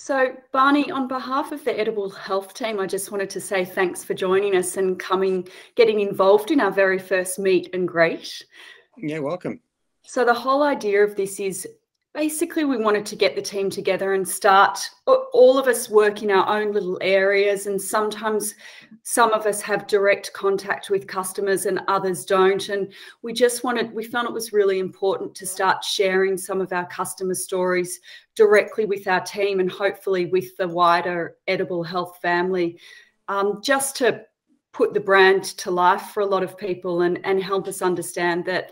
So, Barney, on behalf of the Edible Health team, I just wanted to say thanks for joining us and getting involved in our very first meet and greet. Yeah, welcome. So the whole idea of this is basically we wanted to get the team together and start, all of us work in our own little areas, and sometimes some of us have direct contact with customers and others don't. And we found it was really important to start sharing some of our customer stories directly with our team and hopefully with the wider Edible Health family, just to put the brand to life for a lot of people and help us understand that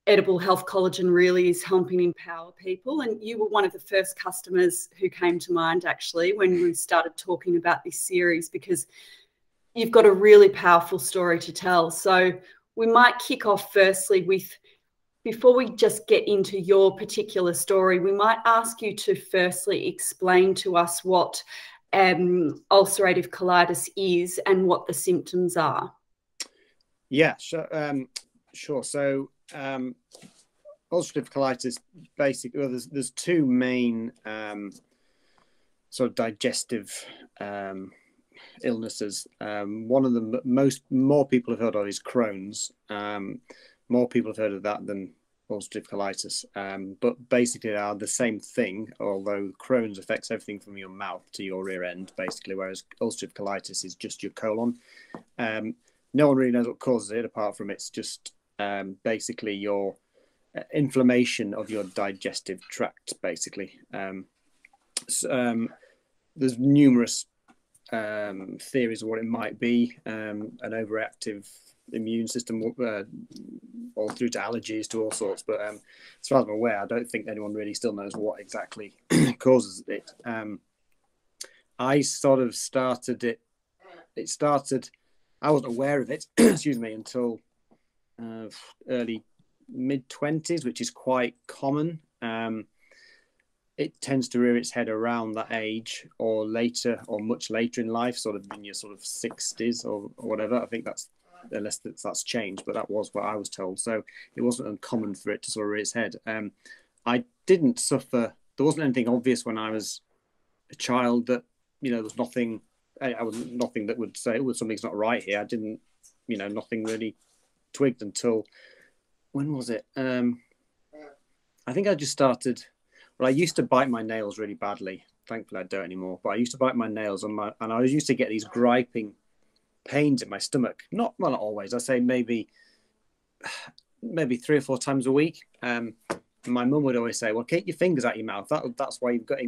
Edible Health Collagen really is helping empower people. And you were one of the first customers who came to mind, actually, when we started talking about this series, because you've got a really powerful story to tell. So we might kick off firstly with, before we just get into your particular story, we might ask you to firstly explain to us what ulcerative colitis is and what the symptoms are. Yeah, sure. So ulcerative colitis, basically, well, there's two main sort of digestive illnesses. One of them more people have heard of is Crohn's. More people have heard of that than ulcerative colitis. But basically they are the same thing, although Crohn's affects everything from your mouth to your rear end, basically, whereas ulcerative colitis is just your colon. No one really knows what causes it, apart from it's just basically your inflammation of your digestive tract, basically. There's numerous theories of what it might be. An overactive immune system, all through to allergies, to all sorts. But as far as I'm aware, I don't think anyone really still knows what exactly causes it. I sort of started it. I wasn't aware of it, excuse me, until early mid-20s, which is quite common. It tends to rear its head around that age or later, or much later in life, sort of in your sort of 60s or whatever. I think that's, unless that's changed, but that was what I was told. So it wasn't uncommon for it to sort of rear its head. I didn't suffer. There wasn't anything obvious when I was a child that, there was nothing. I was nothing that would say, "Oh, something's not right here." I didn't, nothing really twigged until, when was it? I think I just started. Well, I used to bite my nails really badly. Thankfully, I don't anymore. But I used to bite my nails and I used to get these griping pains in my stomach. Not always. I say maybe 3 or 4 times a week. My mum would always say, "Well, keep your fingers out your mouth. That's why you've got,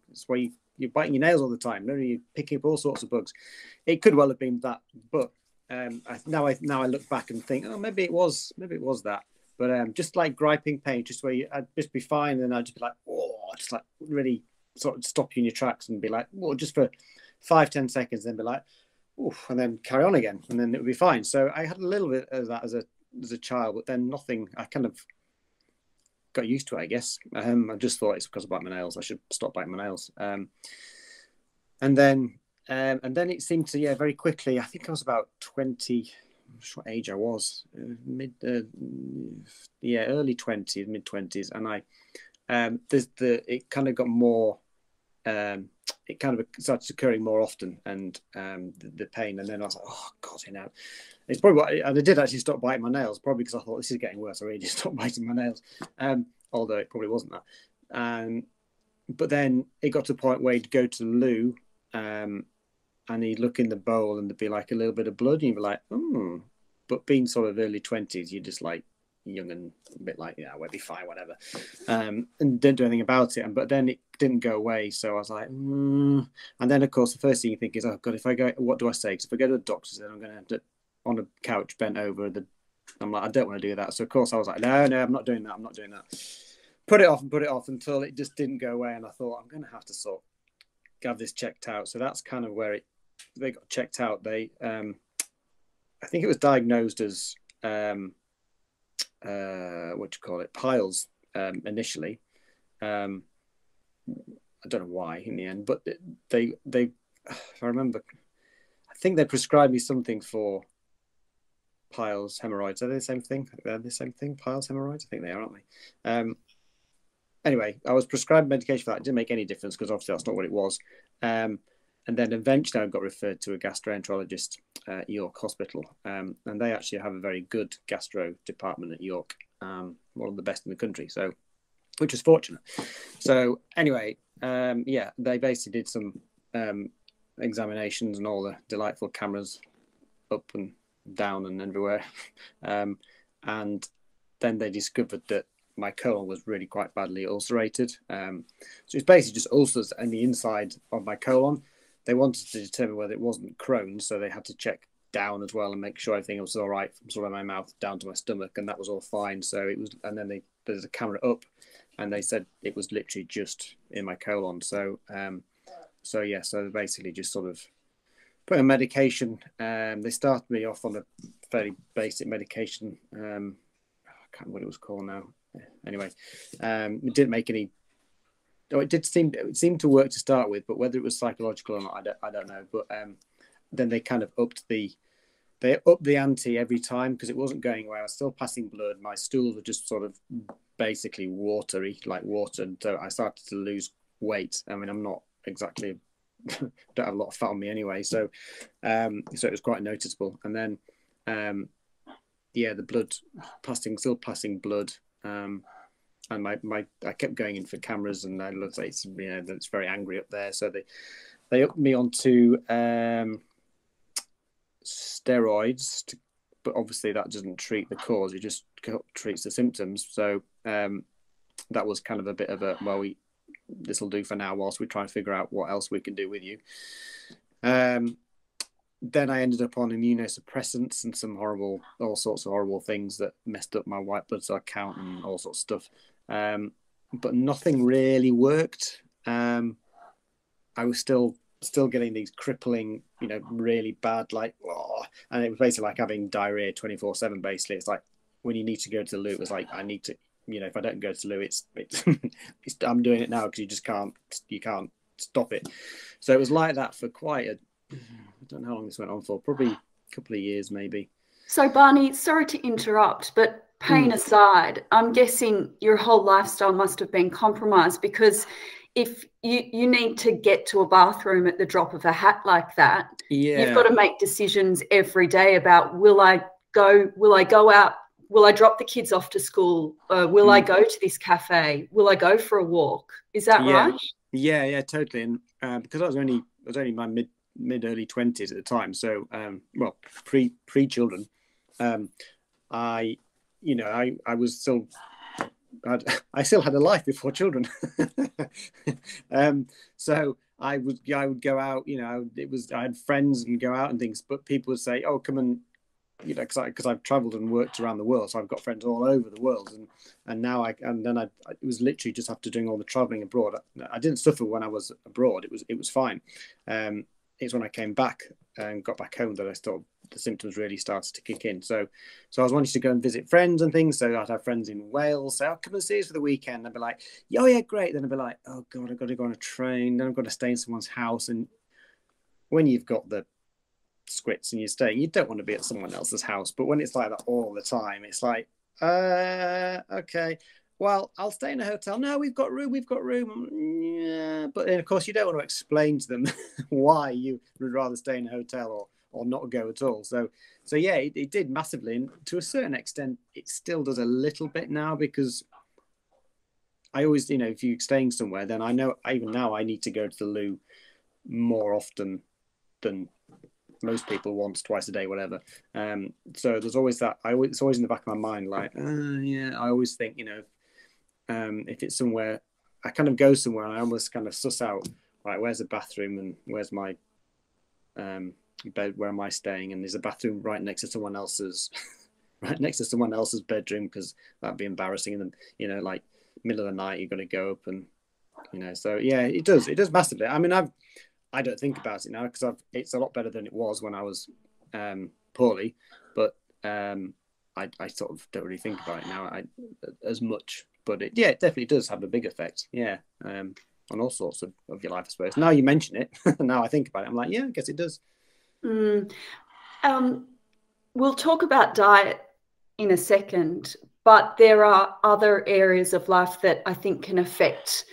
that's why you're biting your nails all the time. You're picking up all sorts of bugs." It could well have been that, but now I look back and think, oh, maybe it was that. But just like griping pain, just where I'd just be fine, and I'd just be like, oh, just like really sort of stop you in your tracks and be like, well, just for 5-10 seconds, then be like, oof, and then carry on again, and then it would be fine. So I had a little bit of that as a child, but then nothing. I kind of got used to it, I guess. I just thought it's because I bite my nails. I should stop biting my nails. And then it seemed to, very quickly. I think I was about 20. I'm not sure what age I was. Early 20s, mid 20s, and it kind of got more. It kind of started occurring more often, and the pain. And then I was like, oh God, it's probably what. And I did actually stop biting my nails, probably because I thought this is getting worse. I really just stopped biting my nails, although it probably wasn't that. But then it got to the point where he'd go to the loo, and he'd look in the bowl and there'd be like a little bit of blood, and you'd be like, But being sort of early 20s, you're just like young and a bit like, yeah, we'll be fine, whatever. And didn't do anything about it. But then it didn't go away. So I was like, And then, of course, the first thing you think is, oh, God, if I go, what do I say? Because if I go to the doctors, then I'm going to end up on a couch bent over. I'm like, I don't want to do that. So, of course, I was like, no, I'm not doing that. I'm not doing that. Put it off until it just didn't go away. And I thought, I'm going to have to sort of have this checked out. So that's kind of where they got checked out. I think it was diagnosed as piles initially. I don't know why in the end, but they if I remember, I think they prescribed me something for piles, hemorrhoids. Are they the same thing? They're the same thing, piles, hemorrhoids. I think they are, aren't they? anyway, I was prescribed medication for that. It didn't make any difference because obviously that's not what it was. And then eventually I got referred to a gastroenterologist at York Hospital. And they actually have a very good gastro department at York, one of the best in the country. So, which was fortunate. So anyway, yeah, they basically did some examinations and all the delightful cameras up and down and everywhere. And then they discovered that my colon was really quite badly ulcerated. So it's basically just ulcers in the inside of my colon. They wanted to determine whether it wasn't Crohn's, so they had to check down as well and make sure everything was all right from sort of my mouth down to my stomach, and that was all fine. So it was, and then there's a camera up, and they said it was literally just in my colon. So so yeah, so they basically just sort of put a medication. They started me off on a fairly basic medication. I can't remember what it was called now. Anyway, it didn't make any. Oh, it seemed to work to start with, but whether it was psychological or not, I don't know. But then they kind of upped the ante every time because it wasn't going away. I was still passing blood. My stools were just sort of basically watery, like water. And so I started to lose weight. I mean, I'm not exactly don't have a lot of fat on me anyway, so it was quite noticeable. And then yeah, the blood still passing blood. And I kept going in for cameras, and I looked like it's, it's very angry up there. So they upped me onto steroids, but obviously that doesn't treat the cause; it just treats the symptoms. So that was kind of a bit of a this will do for now whilst we try and figure out what else we can do with you. Then I ended up on immunosuppressants and all sorts of horrible things that messed up my white blood cell count and all sorts of stuff. But nothing really worked. I was still getting these crippling, really bad, and it was basically like having diarrhea 24/7. Basically, it's like when you need to go to the loo, it was like I need to, if I don't go to the loo, it's I'm doing it now because you can't stop it. So it was like that for I don't know how long this went on for, probably a couple of years maybe. So Barney, sorry to interrupt, but pain aside, I'm guessing your whole lifestyle must have been compromised, because if you need to get to a bathroom at the drop of a hat like that, you've got to make decisions every day about will I go out, will I drop the kids off to school, will I go to this cafe, will I go for a walk? Is that right? Yeah, totally. And because I was only my mid early 20s at the time, so pre children, I was still I still had a life before children. So I would go out, I had friends and go out and things, but people would say, oh, come and, because I've traveled and worked around the world, so I've got friends all over the world, and now it was literally just after doing all the traveling abroad. I didn't suffer when I was abroad. It was fine. It's when I came back and got back home that I thought the symptoms really started to kick in. So I was wanting to go and visit friends and things. So I'd have friends in Wales say, "Oh, come and see us for the weekend." I'd be like, "Oh yeah, great." Then I'd be like, "Oh God, I've got to go on a train. Then I've got to stay in someone's house." And when you've got the squits and you're staying, you don't want to be at someone else's house. But when it's like that all the time, it's like, okay, well, I'll stay in a hotel. No, we've got room. Yeah. But then, of course, you don't want to explain to them why you would rather stay in a hotel or not go at all. So yeah, it did massively. And to a certain extent, it still does a little bit now, because I always, if you're staying somewhere, then I know even now I need to go to the loo more often than most people, once, twice a day, whatever. So there's always that. It's always in the back of my mind, like, yeah, I always think, if it's somewhere, I kind of go somewhere and I almost kind of suss out, right, where's the bathroom and where's my bed, where am I staying, and there's a bathroom right next to someone else's bedroom, because that'd be embarrassing. And then, like middle of the night, you've got to go up and, so yeah, it does massively. I mean, I don't think about it now, because it's a lot better than it was when I was poorly, but I sort of don't really think about it now as much. But it definitely does have a big effect, on all sorts of your life, I suppose. Now you mention it, now I think about it, I'm like, yeah, I guess it does. We'll talk about diet in a second, but there are other areas of life that I think can affect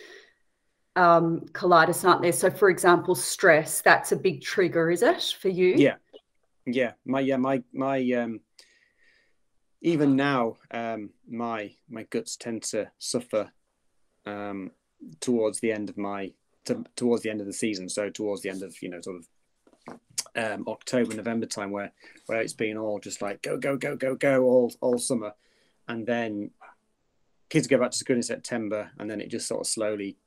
colitis, aren't there? So, for example, stress, that's a big trigger, is it, for you? Yeah. My even now, my guts tend to suffer towards the end of towards the end of the season. So towards the end of, you know, sort of October, November time, where it's been all just like go all summer, and then kids go back to school in September, and then it just sort of slowly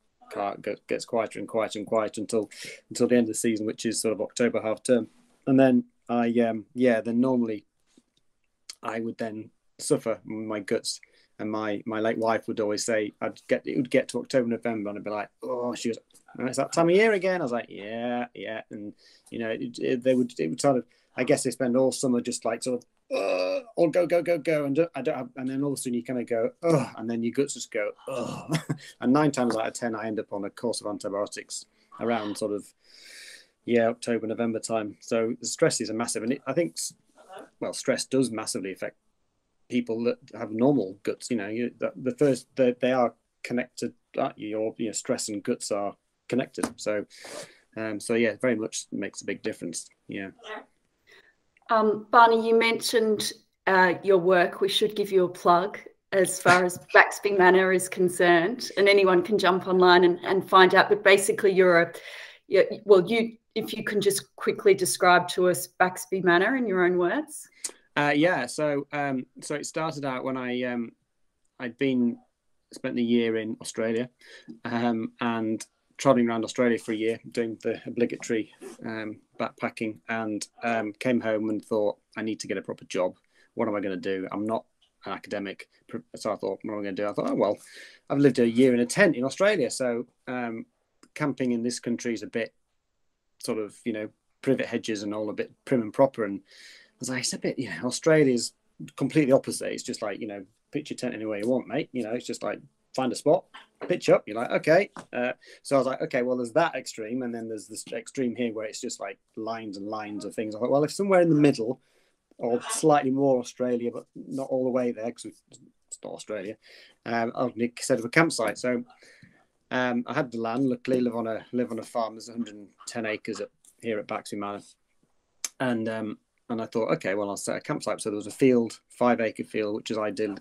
gets quieter and quieter and quieter until the end of the season, which is sort of October half term. And then then normally I would then suffer my guts, and my late wife would always say it would get to October, November, and I'd be like, oh, she goes, oh, it's that time of year again. I was like, yeah, and you know, it would sort of, I guess they spend all summer just like sort of all go, and I don't have, and then all of a sudden you kind of go, oh, and then your guts just go, oh, and 9 times out of 10 I end up on a course of antibiotics around sort of October, November time. So the stress is a massive, and I think, well, stress does massively affect people that have normal guts. You know, they are connected. Your stress and guts are connected. So yeah, very much makes a big difference. Yeah. Barney, you mentioned your work. We should give you a plug as far as Baxby Manor is concerned, and anyone can jump online and find out. But basically, if you can just quickly describe to us Baxby Manor in your own words. So it started out when I'd spent a year in Australia, and traveling around Australia for a year, doing the obligatory backpacking, and came home and thought, I need to get a proper job. What am I going to do? I'm not an academic. So I thought, what am I going to do? I thought, oh, well, I've lived a year in a tent in Australia. So camping in this country is a bit sort of, you know, privet hedges and all a bit prim and proper. And I was like, it's a bit, you know, Australia's completely opposite. It's just like, you know, pitch your tent anywhere you want, mate. You know, it's just like, find a spot, pitch up. You're like, okay. So I was like, okay, well, there's that extreme, and then there's this extreme here where it's just like lines and lines of things. I thought, well, if somewhere in the middle, or slightly more Australia, but not all the way there because it's not Australia, I'll set up a campsite. So I had the land. Luckily, live on a farm. There's 110 acres here at Baxby Manor, and I thought, okay, well, I'll set a campsite. So there was a field, 5-acre field, which is ideal.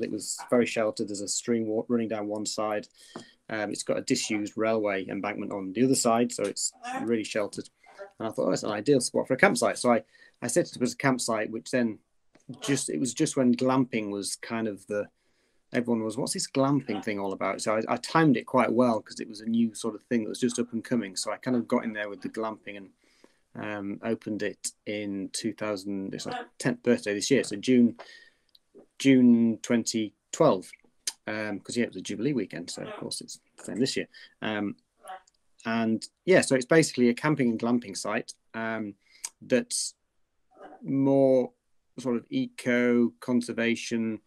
It was very sheltered. There's a stream running down one side. It's got a disused railway embankment on the other side, so it's really sheltered. And I thought, oh, it's an ideal spot for a campsite. So I set it up as a campsite, which then it was just when glamping was kind of everyone was, what's this glamping thing all about? So I timed it quite well because it was a new sort of thing that was just up and coming. So I kind of got in there with the glamping and opened it in 2000. It's my 10th birthday this year, so June 2012. Because it was a Jubilee weekend, so of course it's the same this year. And yeah, so it's basically a camping and glamping site that's more sort of eco conservation.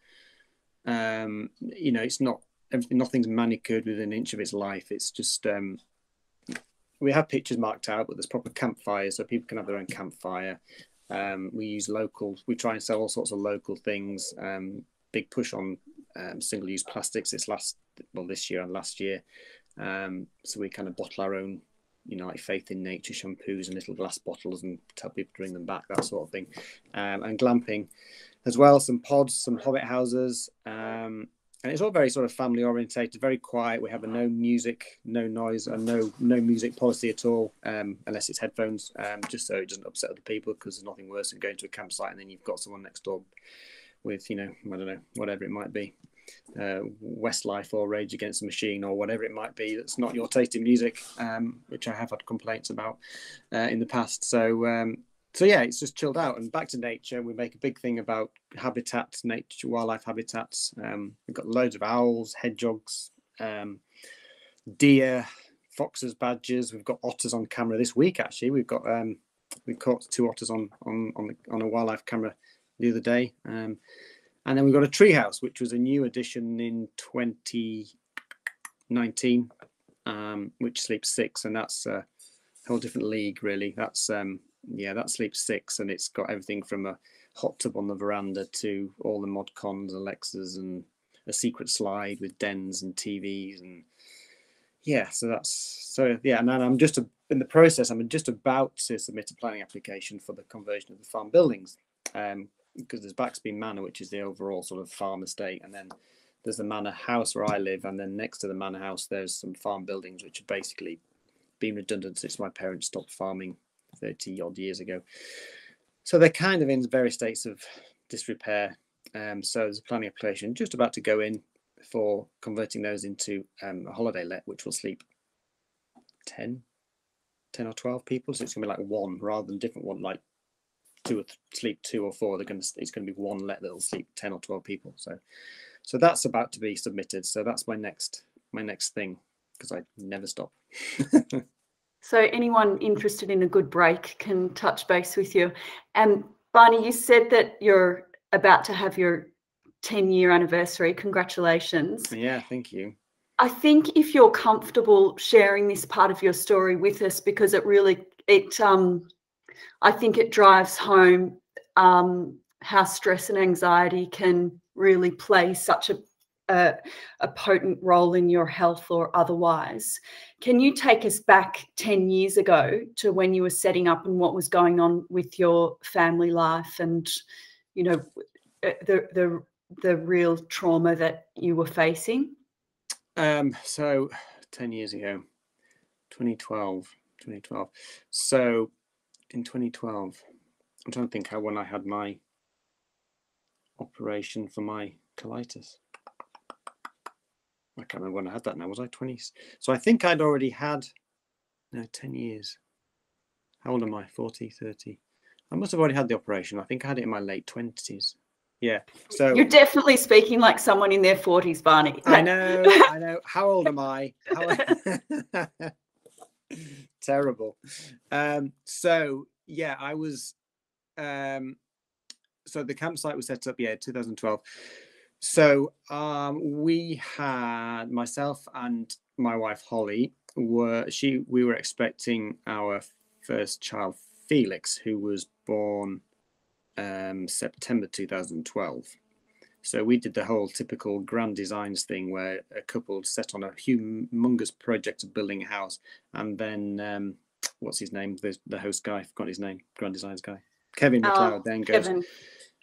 You know, it's not nothing's manicured within an inch of its life. It's just we have pictures marked out, but there's proper campfires, so people can have their own campfire. We use local. We try and sell all sorts of local things. Big push on single-use plastics this year and last year. So we kind of bottle our own, you know, like Faith in Nature shampoos and little glass bottles and tell people to bring them back, that sort of thing. And glamping as well, some pods, some hobbit houses. And it's all very sort of family orientated, very quiet. We have a no music, no noise, and no music policy at all, unless it's headphones, just so it doesn't upset other people, because there's nothing worse than going to a campsite and then you've got someone next door with, you know, I don't know, whatever it might be, Westlife or Rage Against the Machine or whatever it might be that's not your taste in music, which I have had complaints about in the past. So yeah, it's just chilled out and back to nature. We make a big thing about habitats, nature, wildlife habitats. We've got loads of owls, hedgehogs, deer, foxes, badgers. We've got otters on camera this week. Actually, we caught 2 otters on a wildlife camera the other day. And then we've got a treehouse, which was a new addition in 2019, which sleeps 6, and that's a whole different league, really. That's that sleeps 6, and it's got everything from a hot tub on the veranda to all the mod cons, Alexas, and a secret slide with dens and TVs, and yeah. So and then I'm just in the process. I'm just about to submit a planning application for the conversion of the farm buildings, because there's Baxby Manor, which is the overall sort of farm estate, and then there's the manor house where I live, and then next to the manor house there's some farm buildings which have basically been redundant since my parents stopped farming 30 odd years ago. So they're kind of in various states of disrepair. So there's a planning application just about to go in for converting those into a holiday let, which will sleep 10 or 12 people. So it's going to be like one rather than different one, like sleep 2 or 4. It's going to be one let that'll sleep 10 or 12 people. So that's about to be submitted. So that's my next thing, because I never stop. So anyone interested in a good break can touch base with you. And Barney, you said that you're about to have your 10-year anniversary. Congratulations. Yeah, thank you. I think if you're comfortable sharing this part of your story with us, because it I think it drives home how stress and anxiety can really play such a potent role in your health or otherwise. Can you take us back 10 years ago to when you were setting up and what was going on with your family life, and, you know, the real trauma that you were facing? So 10 years ago, 2012. So in 2012, I'm trying to think when I had my operation for my colitis. I can't remember when I had that now. Was I 20? So I think I'd already had, 10 years. How old am I? 40, 30? I must have already had the operation. I think I had it in my late 20s. Yeah. So you're definitely speaking like someone in their 40s, Barney. I know. How old am I? Terrible. So yeah, I was. So the campsite was set up, 2012. So we had, myself and my wife Holly we were expecting our first child, Felix, who was born September 2012. So we did the whole typical grand designs thing where a couple set on a humongous project of building a house, and then what's his name? The host guy, I forgot his name, grand designs guy, Kevin McLeod, then goes, Kevin.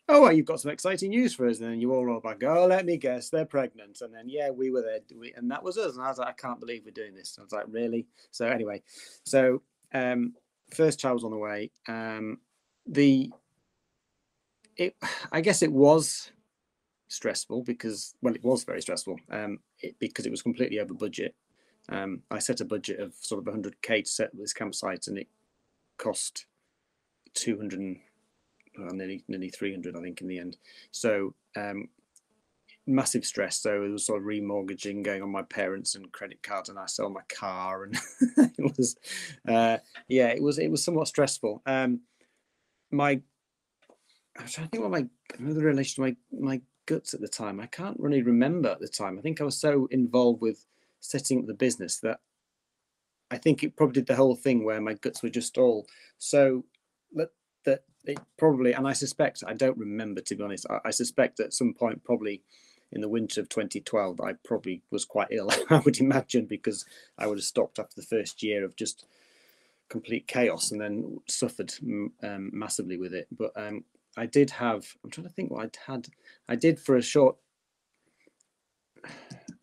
Oh, well, you've got some exciting news for us. And then you all roll back, oh, let me guess, they're pregnant. And then, yeah, we were there. And that was us. And I was like, I can't believe we're doing this. I was like, really? So anyway, first child was on the way. I guess it was stressful because, well, it was very stressful because it was completely over budget. I set a budget of sort of 100K to set this campsite, and it cost 200, nearly 300, I think, in the end. So massive stress. So it was sort of remortgaging going on my parents and credit cards, and I sold my car, and it was somewhat stressful. I'm trying to think what another relation to my guts at the time. I can't really remember at the time. I think I was so involved with setting up the business that I think it probably did the whole thing where my guts were just all so that it probably, and I suspect, I don't remember, to be honest, I suspect at some point probably in the winter of 2012 I probably was quite ill, I would imagine, because I would have stopped after the first year of just complete chaos and then suffered massively with it. But I did have, I'm trying to think what I'd had. I did for a short,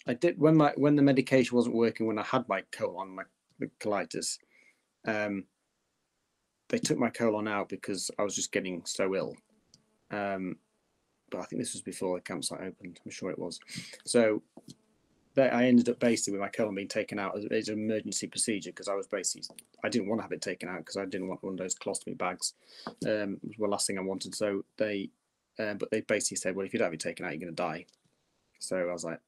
I did when the medication wasn't working, when I had my colon, the colitis, they took my colon out because I was just getting so ill. But I think this was before the campsite opened. I'm sure it was. So I ended up basically with my colon being taken out as an emergency procedure, because I didn't want to have it taken out because I didn't want one of those colostomy bags. It was the last thing I wanted. So but they basically said, well, if you don't have it taken out, you're going to die. So I was like,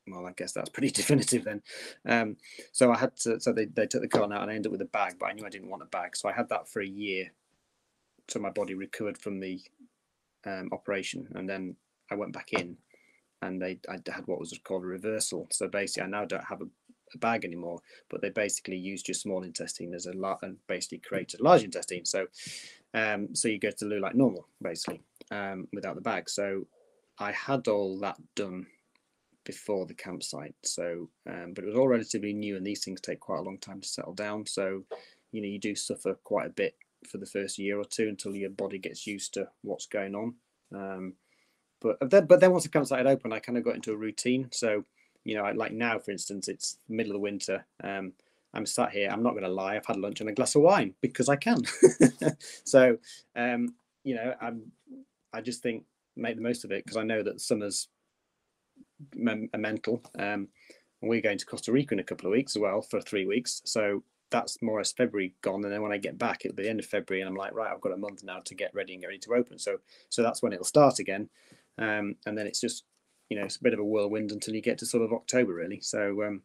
well, I guess that's pretty definitive then. So I had to. So they took the colon out, and I ended up with a bag. But I knew I didn't want a bag, so I had that for a year, so my body recovered from the operation, and then I went back in, and I had what was called a reversal. So basically, I now don't have a bag anymore. But they basically used your small intestine as and basically created a large intestine. So you go to the loo like normal, basically. without the bag. So I had all that done before the campsite. So, but it was all relatively new, and these things take quite a long time to settle down. So, you know, you do suffer quite a bit for the first year or two until your body gets used to what's going on. But then once the campsite had opened, I kind of got into a routine. So, you know, like now, for instance, it's the middle of the winter. I'm sat here. I'm not going to lie. I've had lunch and a glass of wine because I can. So, you know, I just think make the most of it, because I know that summer's mental. And we're going to Costa Rica in a couple of weeks as well for 3 weeks. So that's more or less February gone. And then when I get back, it'll be the end of February, and I'm like, right, I've got a month now to get ready and get ready to open. So that's when it'll start again. And then it's just, you know, it's a bit of a whirlwind until you get to sort of October, really. So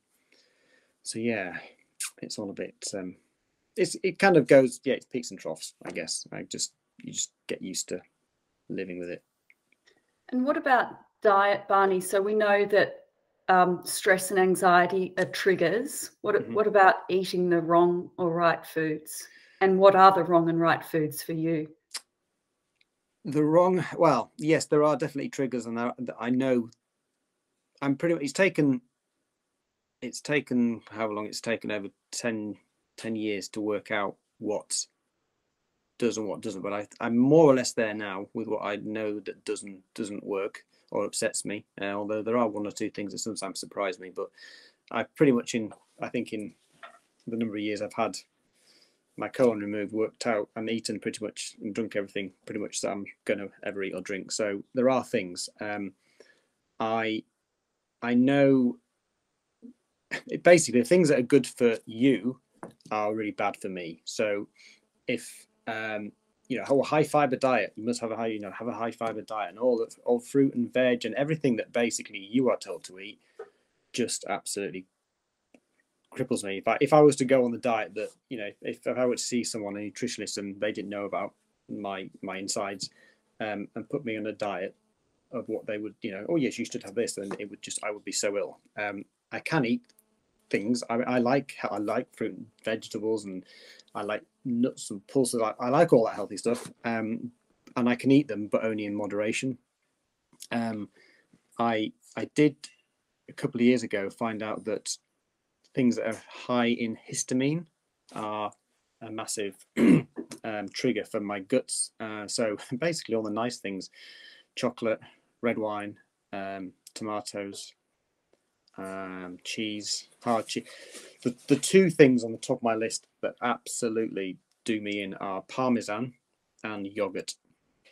yeah, it's all a bit. It kind of goes, yeah, it's peaks and troughs, I guess. You just get used to living with it. And what about diet, Barney? So we know that stress and anxiety are triggers. What about eating the wrong or right foods? And what are the wrong and right foods for you? Well, yes, there are definitely triggers, and I know I'm pretty much, it's taken how long it's taken, over 10 years to work out what does and what doesn't, but I'm more or less there now with what I know that doesn't work or upsets me, although there are one or two things that sometimes surprise me. But I pretty much, I think in the number of years I've had my colon removed, worked out and eaten pretty much and drunk everything pretty much that I'm going to ever eat or drink. So there are things. I know basically the things that are good for you are really bad for me. So if you know, a high fiber diet, you must have a high fiber diet, and all fruit and veg and everything that basically you are told to eat just absolutely cripples me. If I was to go on the diet that, you know, if I were to see someone, a nutritionist, and they didn't know about my insides, and put me on a diet of what they would, you know, oh yes, you should have this, then I would be so ill. I can eat things. I like fruit and vegetables, and I like nuts and pulses. I like all that healthy stuff, and I can eat them, but only in moderation. I did a couple of years ago find out that things that are high in histamine are a massive trigger for my guts. So basically all the nice things: chocolate, red wine, tomatoes, cheese, hard cheese. The two things on the top of my list that absolutely do me in are Parmesan and yogurt,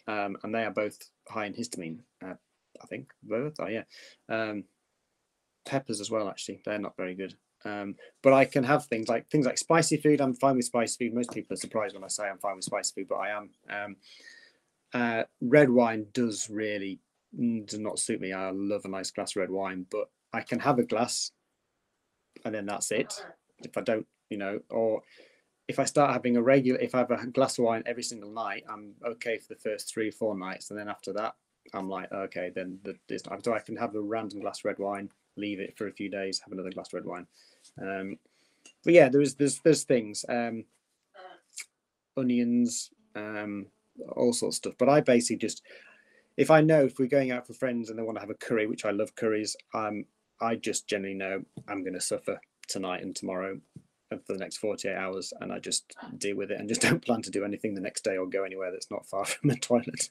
and they are both high in histamine. I think both are, yeah. Peppers as well, actually, they're not very good. But I can have things like spicy food. I'm fine with spicy food. Most people are surprised when I say I'm fine with spicy food, but I am. Red wine does not suit me. I love a nice glass of red wine, but I can have a glass and then that's it. If I don't, you know, or if I start having if I have a glass of wine every single night, I'm okay for the first 3 or 4 nights, and then after that, I'm like, okay, then so I can have a random glass of red wine, leave it for a few days, have another glass of red wine. But yeah, there's things, onions, all sorts of stuff. But I basically just, if we're going out for friends and they want to have a curry, which I love curries, I just generally know I'm going to suffer tonight and tomorrow for the next 48 hours, and I just deal with it and just don't plan to do anything the next day or go anywhere that's not far from the toilet.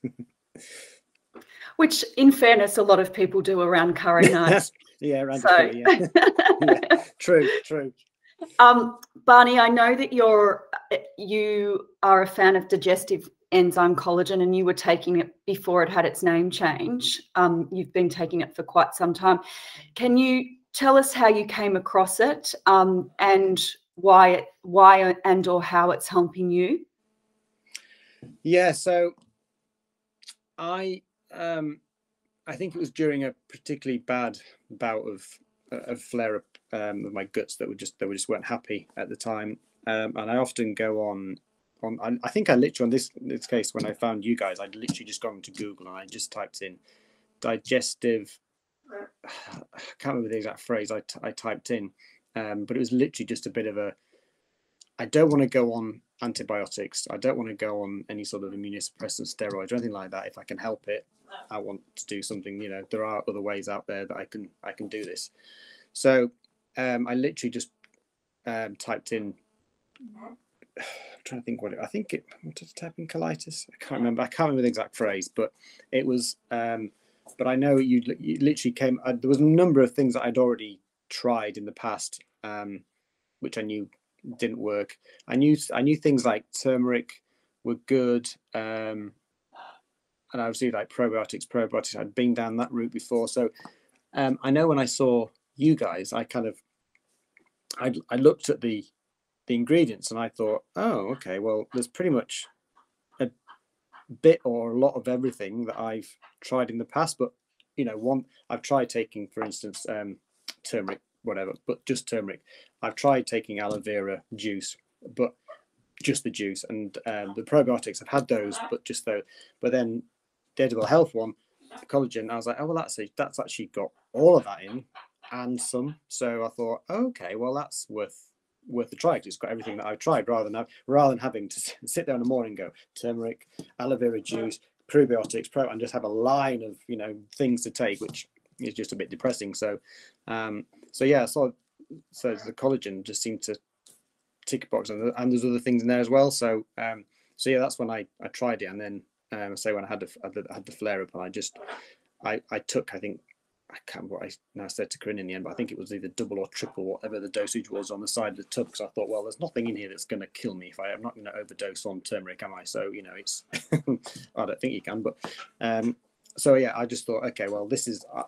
Which, in fairness, a lot of people do around curry nights. Yeah, around curry, yeah. Yeah. True. Barney, I know that you are a fan of Digestive Enzyme Collagen, and you were taking it before it had its name change. You've been taking it for quite some time. Can you tell us how you came across it, and why and or how it's helping you? Yeah, so I think it was during a particularly bad bout of flare up of my guts that just weren't happy at the time, and I often go on. I think I literally, on this case, when I found you guys, I'd literally just gone to Google and I just typed in digestive. I can't remember the exact phrase I typed in, but it was literally just a bit of a. I don't want to go on antibiotics. I don't want to go on any sort of immunosuppressant steroids or anything like that. If I can help it, I want to do something. You know, there are other ways out there that I can do this. So I literally just typed in. I'm trying to think what did I type in colitis? I can't remember. I can't remember the exact phrase, but it was. But I know you literally came. There was a number of things that I'd already tried in the past, which I knew didn't work. I knew things like turmeric were good, and obviously like probiotics. I'd been down that route before, so I know when I saw you guys, I looked at the ingredients and I thought, oh, okay, well, there's pretty much a bit or a lot of everything that I've tried in the past, but you know, I've tried taking, for instance, turmeric, whatever, but just turmeric. I've tried taking aloe vera juice, but just the juice, and the probiotics, I've had those, but just those. But then the edible health one, the collagen, I was like, oh, well, that's actually got all of that in and some. So I thought, okay, well, that's worth a try, because it's got everything that I've tried, rather than having to sit there in the morning and go turmeric, aloe vera juice, probiotics, and just have a line of, you know, things to take, which is just a bit depressing. So yeah, so the collagen just seemed to tick a box, and there's other things in there as well. So yeah, that's when I tried it, and then when I had the flare up, and I took, I think, I can't remember what I now said to Corinne in the end, but I think it was either double or triple, whatever the dosage was on the side of the tub, because I thought, well, there's nothing in here that's going to kill me. I'm not going to overdose on turmeric, am I? So, you know, it's I don't think you can, but so yeah, I just thought, okay, well,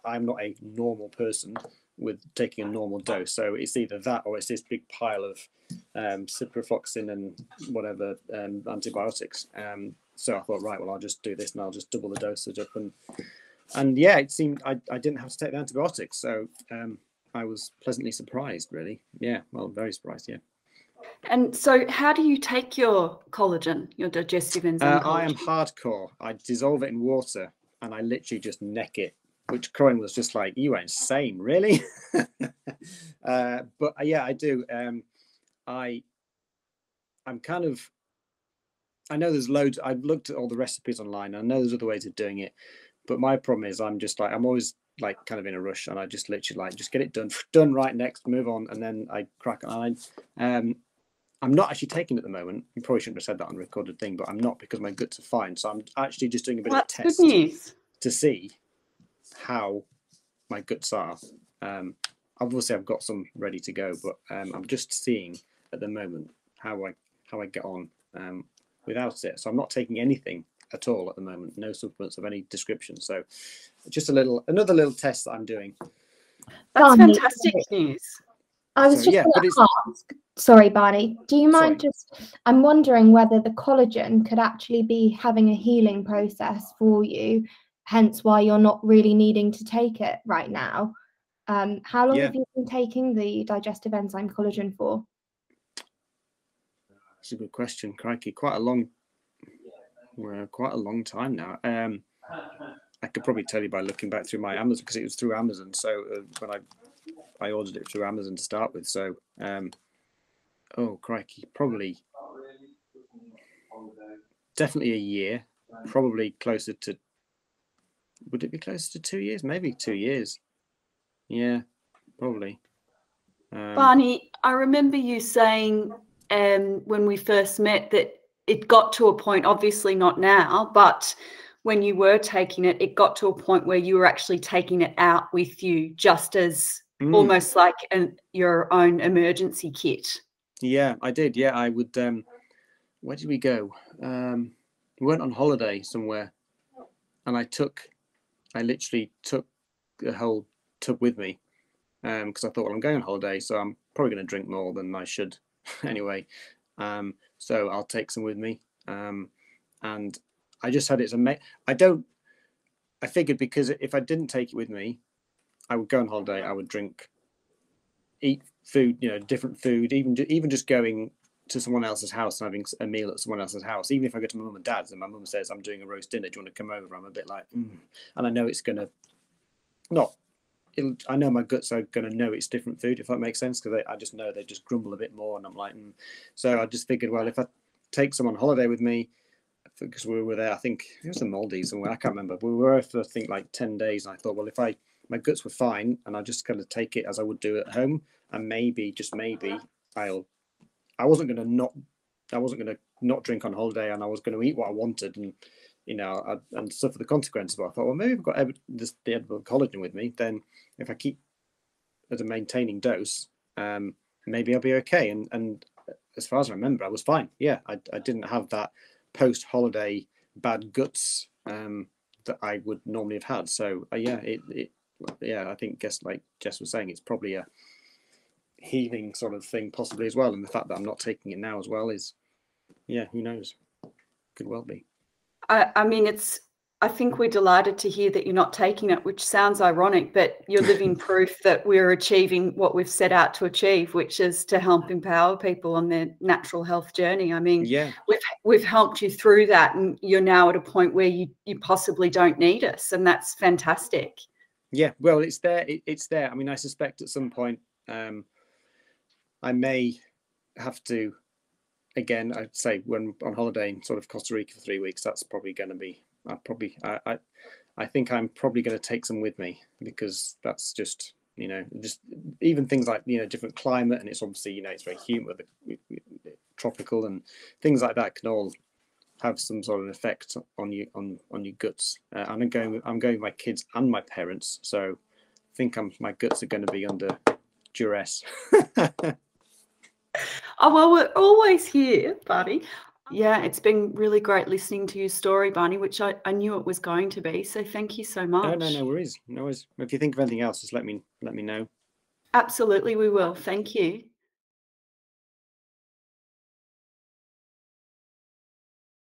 I'm not a normal person with taking a normal dose, so it's either that or it's this big pile of ciprofloxacin and whatever antibiotics. So I thought, right, well, I'll just do this and I'll just double the dosage up, and yeah, it seemed I didn't have to take the antibiotics, so I was pleasantly surprised, really. Yeah, well, very surprised, yeah. And so how do you take your collagen, your digestive enzyme collagen? I am hardcore. I dissolve it in water and I literally just neck it, which Corinne was just like, you are insane, really? But yeah, I do. I'm kind of, I know there's loads, I've looked at all the recipes online, I know there's other ways of doing it, but my problem is I'm always like kind of in a rush, and I just literally like, just get it done right, next, move on, and then I crack on. I'm not actually taking it at the moment. You probably shouldn't have said that on a recorded thing, but I'm not, because my guts are fine. So I'm actually just doing a bit of a test to see how my guts are. Obviously I've got some ready to go, but I'm just seeing at the moment how I get on without it. So I'm not taking anything at all at the moment, no supplements of any description. So just another little test that I'm doing. That's fantastic news. I was just going to ask, sorry, Barney, do you mind I'm wondering whether the collagen could actually be having a healing process for you, hence why you're not really needing to take it right now. How long have you been taking the digestive enzyme collagen for? That's a good question. Crikey, quite a long time now. I could probably tell you by looking back through my Amazon, because it was through Amazon. So when I ordered it through Amazon to start with. So, oh crikey, probably definitely a year. Probably closer to. Would it be closer to 2 years? Maybe 2 years. Yeah, probably. Barney, I remember you saying when we first met that it got to a point, obviously not now, but when you were taking it, it got to a point where you were actually taking it out with you, just as almost like your own emergency kit. Yeah, I did. Yeah, I would. Where did we go? We went on holiday somewhere, and I literally took the whole tub with me, because I thought, well, I'm going on holiday, so I'm probably going to drink more than I should anyway. So I'll take some with me. And I just had it as I figured, because if I didn't take it with me, I would go on holiday, I would eat food, different food, even just going to someone else's house and having a meal at someone else's house. Even if I go to my mum and dad's and my mum says, I'm doing a roast dinner, do you want to come over? I'm a bit like, and I know it's going to I know my guts are going to know it's different food, if that makes sense, because I just know they just grumble a bit more, and I'm like, So I just figured, well, if take some on holiday with me, because we were there, I think it was the Maldives, and I can't remember. We were for, I think, like 10 days, and I thought, well, if my guts were fine, and I just kind of take it as I would do at home, and maybe, just maybe, I wasn't going to not drink on holiday, and I was going to eat what I wanted, and and suffer the consequences. But I thought, well, maybe I've got the edible collagen with me, then if I keep at a maintaining dose, maybe I'll be okay. And as far as I remember, I was fine. Yeah, I didn't have that post-holiday bad guts that I would normally have had. So yeah, I think, like Jess was saying, it's probably a healing sort of thing possibly as well. And the fact that I'm not taking it now as well is, yeah, who knows? Could well be. I mean, I think we're delighted to hear that you're not taking it, which sounds ironic, but you're living proof that we're achieving what we've set out to achieve, which is to help empower people on their natural health journey. I mean, yeah, we've helped you through that, and you're now at a point where you possibly don't need us, and that's fantastic. Yeah, well, it's there. It's there. I mean, I suspect at some point I may have to, again, I'd say when on holiday in sort of Costa Rica for 3 weeks, that's probably going to be, I think I'm probably going to take some with me, because that's just, just even things like, different climate, and it's obviously, it's very humid, tropical, and things like that can all have some sort of effect on you, on your guts. I'm going with my kids and my parents, so I think my guts are going to be under duress. Oh, well, we're always here, Barney. Yeah, it's been really great listening to your story, Barney, which I knew it was going to be. So thank you so much. No worries. No worries. If you think of anything else, just let me know. Absolutely, we will. Thank you.